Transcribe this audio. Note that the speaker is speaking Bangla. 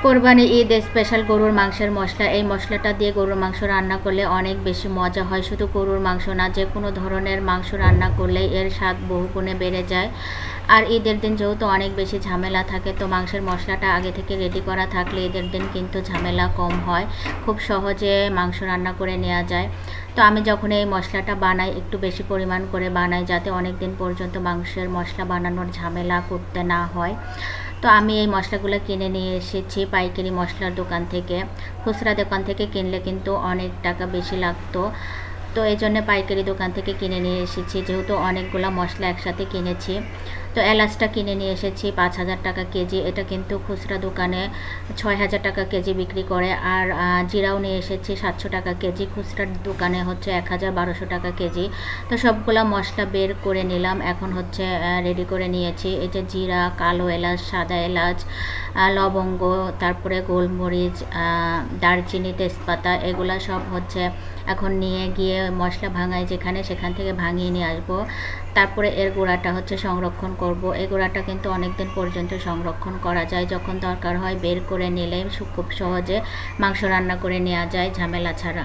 কোরবানি ঈদ স্পেশাল গরুর মাংসের মশলা। এই মশলাটা দিয়ে গরুর মাংস রান্না করলে অনেক বেশি মজা হয়। শুধু গরুর মাংস না, যে কোনো ধরনের মাংস রান্না করলে এর স্বাদ বহুগুণে বেড়ে যায়। আর ঈদের দিন যেহেতু অনেক বেশি ঝামেলা থাকে, তো মাংসের মশলাটা আগে থেকে রেডি করা থাকলে ঈদের দিন কিন্তু ঝামেলা কম হয়, খুব সহজে মাংস রান্না করে নেওয়া যায়। তো আমি যখন এই মশলাটা বানাই একটু বেশি পরিমাণ করে বানাই, যাতে অনেক দিন পর্যন্ত মাংসের মশলা বানানোর ঝামেলা করতে না হয়। তো আমি এই মশলাগুলো কিনে নিয়ে এসেছি পাইকারি মশলার দোকান থেকে। খুচরা দোকান থেকে কিনলে কিন্তু অনেক টাকা বেশি লাগতো, তো এই জন্য পাইকারি দোকান থেকে কিনে নিয়ে এসেছি, যেহেতু অনেকগুলো মশলা একসাথে কিনেছি। তো এলাচটা কিনে নিয়ে এসেছি ৫,০০০ টাকা কেজি, এটা কিন্তু খুচরা দোকানে ৬,০০০ টাকা কেজি বিক্রি করে। আর জিরাও নিয়ে এসেছি ৭০০ টাকা কেজি, খুচরা দোকানে হচ্ছে ১,১২০০ টাকা কেজি। তো সবগুলো মশলা বের করে নিলাম, এখন হচ্ছে রেডি করে নিয়েছি। এই যে জিরা, কালো এলাচ, সাদা এলাচ, লবঙ্গ, তারপরে গোলমরিচ, দারচিনি, তেজপাতা, এগুলা সব হচ্ছে এখন নিয়ে গিয়ে মশলা ভাঙাই যেখানে, সেখান থেকে ভাঙিয়ে নিয়ে আসবো। তারপরে এর গুঁড়াটা হচ্ছে সংরক্ষণ করব। এই গুঁড়াটা কিন্তু অনেক দিন পর্যন্ত সংরক্ষণ করা যায়, যখন দরকার হয় বের করে নিলে খুব সহজে মাংস রান্না করে নেওয়া যায় ঝামেলা ছাড়া।